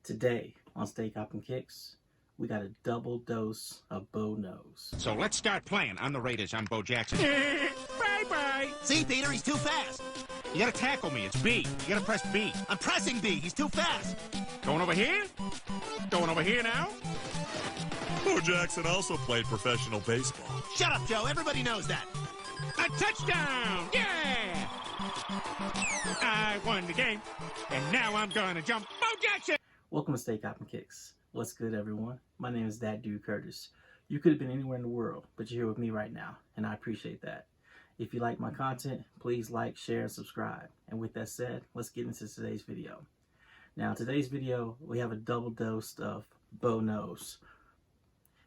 Today on StayCoppinKicks, we got a double dose of Bo Knows. So let's start playing. I'm the Raiders. I'm Bo Jackson. Bye-bye. See, Peter, he's too fast. You gotta tackle me. It's B. You gotta press B. I'm pressing B. He's too fast. Going over here? Going over here now? Bo Jackson also played professional baseball. Shut up, Joe. Everybody knows that. A touchdown! Yeah! I won the game, and now I'm gonna jump Bo Jackson! Welcome to StayCoppinKicks. What's good, everyone? My name is That Dude Curtis. You could have been anywhere in the world, but you're here with me right now, and I appreciate that. If you like my content, please like, share, and subscribe. And with that said, let's get into today's video. Now, today's video, we have a double dose of Bo Knows.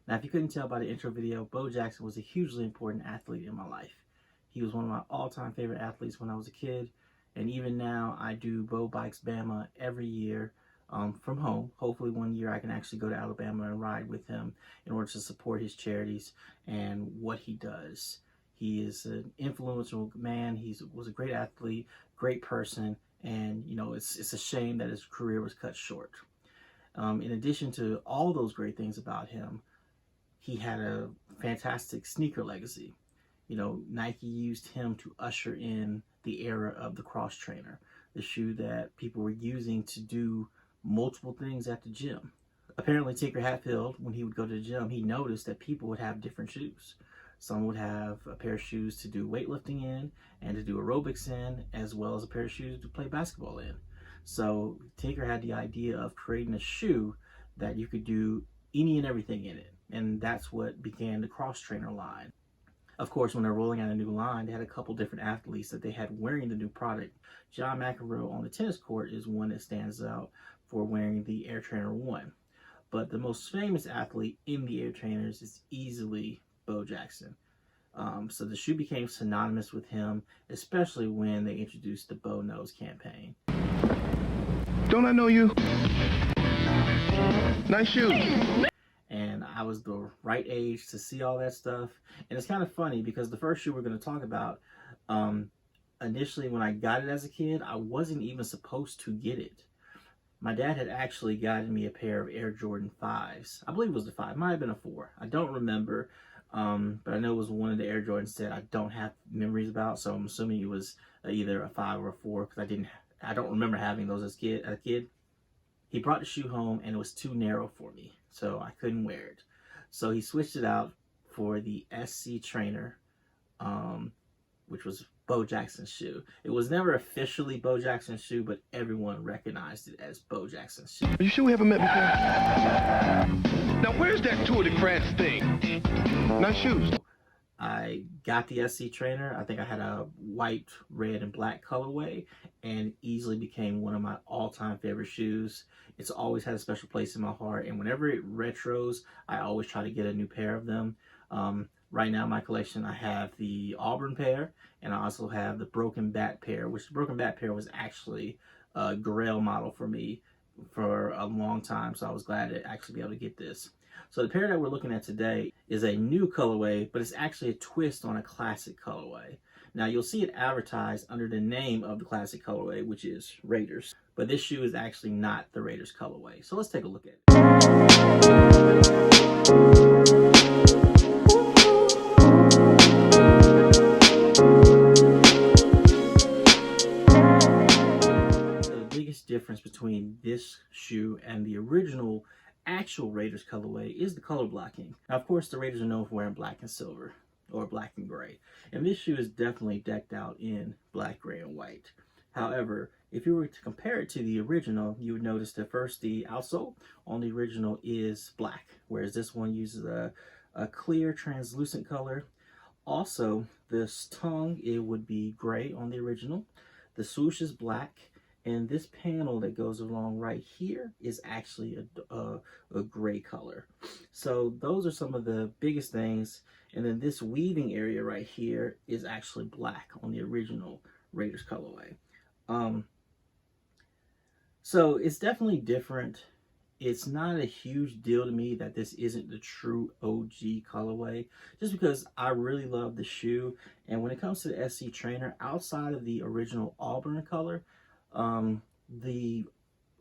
Now, if you couldn't tell by the intro video, Bo Jackson was a hugely important athlete in my life. He was one of my all-time favorite athletes when I was a kid, and even now, I do Bo Bikes Bama every year from home. Hopefully one year I can actually go to Alabama and ride with him in order to support his charities and what he does. He is an influential man. He was a great athlete, great person, and you know, it's a shame that his career was cut short. In addition to all those great things about him, he had a fantastic sneaker legacy. You know, Nike used him to usher in the era of the cross trainer, the shoe that people were using to do multiple things at the gym. Apparently Tinker Hatfield, when he would go to the gym, he noticed that people would have different shoes. Some would have a pair of shoes to do weightlifting in and to do aerobics in, as well as a pair of shoes to play basketball in. So Tinker had the idea of creating a shoe that you could do any and everything in it. And that's what began the cross trainer line. Of course, when they're rolling out a new line, they had a couple different athletes that they had wearing the new product. John McEnroe on the tennis court is one that stands out for wearing the Air Trainer 1. But the most famous athlete in the Air Trainers is easily Bo Jackson. So the shoe became synonymous with him, especially when they introduced the Bo Knows campaign. Don't I know you? Nice shoes. And I was the right age to see all that stuff. And it's kind of funny because the first shoe we're going to talk about, initially when I got it as a kid, I wasn't even supposed to get it. My dad had actually gotten me a pair of Air Jordan 5s. I believe it was the 5, might have been a 4. I don't remember, but I know it was one of the Air Jordans that I don't have memories about, so I'm assuming it was either a 5 or a 4 because I don't remember having those as a kid. He brought the shoe home and it was too narrow for me, so I couldn't wear it. So he switched it out for the SC Trainer, which was Bo Jackson's shoe. It was never officially Bo Jackson's shoe, but everyone recognized it as Bo Jackson's shoe. Are you sure we haven't met before? Now where's that Tour de France thing? Nice shoes. I got the SC Trainer. I think I had a white, red, and black colorway, and easily became one of my all-time favorite shoes. It's always had a special place in my heart, and whenever it retros, I always try to get a new pair of them. Right now in my collection, I have the Auburn pair, and I also have the Broken Bat pair, which the Broken Bat pair was actually a grail model for me for a long time, so I was glad to actually be able to get this. So the pair that we're looking at today is a new colorway, but it's actually a twist on a classic colorway. Now you'll see it advertised under the name of the classic colorway, which is Raiders. But this shoe is actually not the Raiders colorway. So let's take a look at it. The biggest difference between this shoe and the original actual Raiders colorway is the color blocking. Now, of course, the Raiders are known for wearing black and silver, or black and gray. And this shoe is definitely decked out in black, gray, and white. However, if you were to compare it to the original, you would notice that first, the outsole on the original is black, whereas this one uses a clear, translucent color. Also, this tongue, it would be gray on the original. The swoosh is black. And this panel that goes along right here is actually a gray color. So those are some of the biggest things. And then this weaving area right here is actually black on the original Raiders colorway. So it's definitely different. It's not a huge deal to me that this isn't the true OG colorway, just because I really love the shoe. And when it comes to the SC Trainer, outside of the original Auburn color, the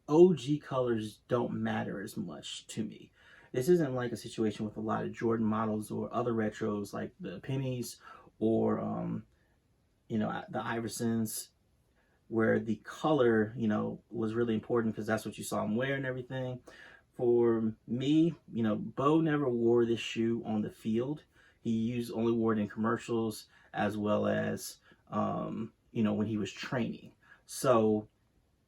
OG colors don't matter as much to me. This isn't like a situation with a lot of Jordan models or other retros like the pennies or the Iversons, where the color was really important because that's what you saw him wear and everything. For me, Bo never wore this shoe on the field. He only wore it in commercials as well as when he was training. So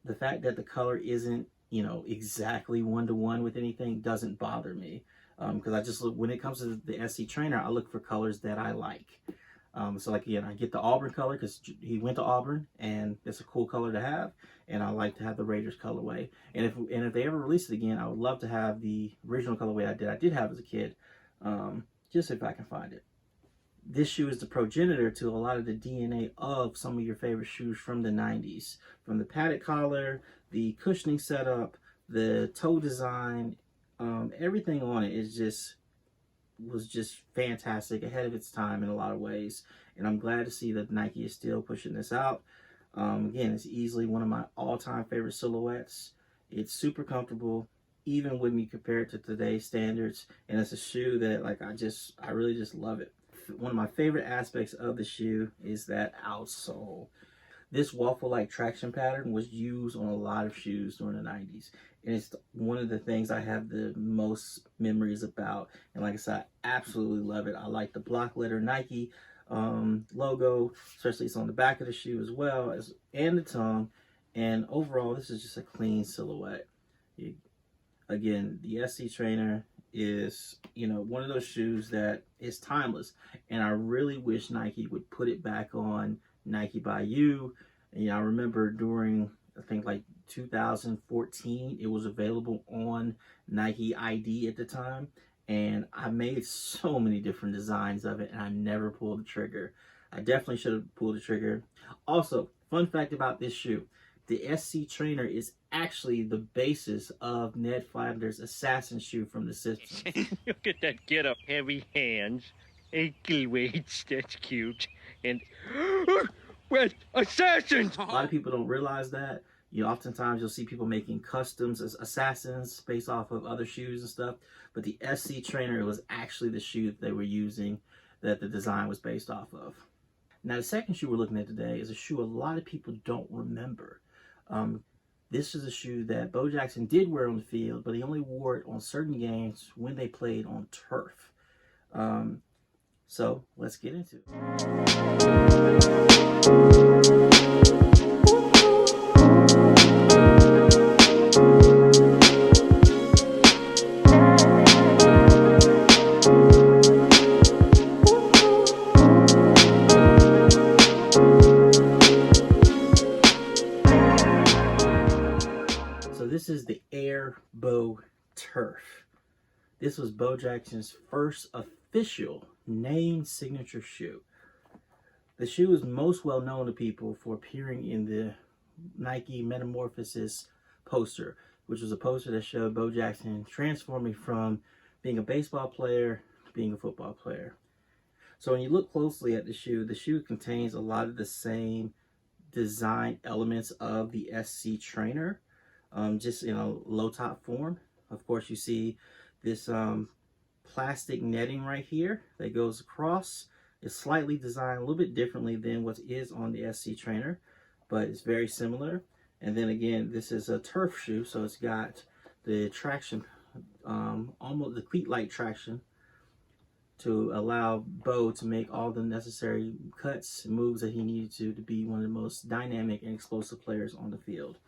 the fact that the color isn't exactly one-to-one with anything doesn't bother me, because I just look, when it comes to the SC trainer, I look for colors that I like. So like, again, I get the Auburn color because he went to Auburn and it's a cool color to have, and I like to have the Raiders colorway. And if they ever release it again, I would love to have the original colorway I did have as a kid, just if I can find it. This shoe is the progenitor to a lot of the DNA of some of your favorite shoes from the 90s. From the padded collar, the cushioning setup, the toe design, everything on it was just fantastic, ahead of its time in a lot of ways. And I'm glad to see that Nike is still pushing this out. Again, it's easily one of my all-time favorite silhouettes. It's super comfortable, even when you compare it to today's standards. And it's a shoe that I really just love it. One of my favorite aspects of the shoe is that outsole. This waffle-like traction pattern was used on a lot of shoes during the 90s. And it's one of the things I have the most memories about. And like I said, I absolutely love it. I like the block letter Nike logo, especially it's on the back of the shoe as well, and the tongue. And overall, this is just a clean silhouette. Again, the SC Trainer is one of those shoes that is timeless, and I really wish Nike would put it back on Nike by You. And I remember during, I think, like 2014, it was available on Nike ID at the time, and I made so many different designs of it, and I never pulled the trigger. I definitely should have pulled the trigger. Also, fun fact about this shoe: the SC Trainer is actually the basis of Ned Flanders' assassin shoe from The Simpsons. Look at that get-up, heavy hands, ankle weights, that's cute. And, what? Assassins! A lot of people don't realize that. Oftentimes you'll see people making customs as assassins based off of other shoes and stuff. But the SC Trainer was actually the shoe that they were using, that the design was based off of. Now, the second shoe we're looking at today is a shoe a lot of people don't remember. This is a shoe that Bo Jackson did wear on the field, but he only wore it on certain games when they played on turf. So let's get into it. This is the Air Bo Turf. This was Bo Jackson's first official named signature shoe. The shoe is most well known to people for appearing in the Nike Metamorphosis poster, which was a poster that showed Bo Jackson transforming from being a baseball player to being a football player. So when you look closely at the shoe contains a lot of the same design elements of the SC Trainer, just in a low top form. Of course, you see this plastic netting right here that goes across. It's slightly designed a little bit differently than what is on the SC Trainer, but it's very similar. And then again, this is a turf shoe, so it's got the traction, almost the cleat-like traction, to allow Bo to make all the necessary cuts and moves that he needed to be one of the most dynamic and explosive players on the field.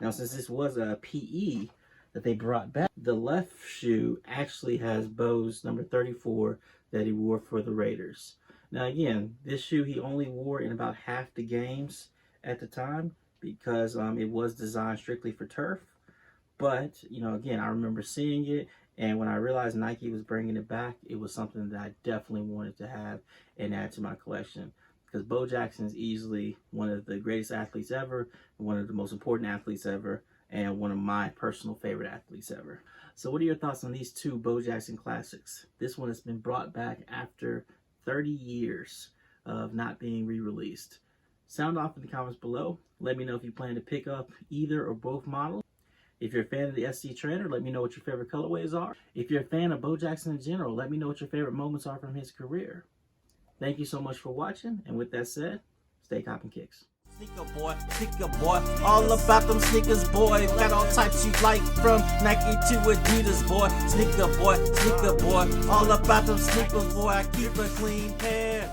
Now, since this was a PE that they brought back, the left shoe actually has Bo's number 34 that he wore for the Raiders. Now, again, this shoe he only wore in about half the games at the time because it was designed strictly for turf. But, again, I remember seeing it, and when I realized Nike was bringing it back, it was something that I definitely wanted to have and add to my collection. Because Bo Jackson is easily one of the greatest athletes ever, one of the most important athletes ever, and one of my personal favorite athletes ever. So what are your thoughts on these two Bo Jackson classics? This one has been brought back after 30 years of not being re-released. Sound off in the comments below. Let me know if you plan to pick up either or both models. If you're a fan of the SC Trainer, let me know what your favorite colorways are. If you're a fan of Bo Jackson in general, let me know what your favorite moments are from his career. Thank you so much for watching, and with that said, stay copping kicks. Sneaker boy, all about them sneakers, boy. Got all types you like, from Nike to Adidas, boy. Sneaker boy, all about them sneakers, boy. I keep a clean pair.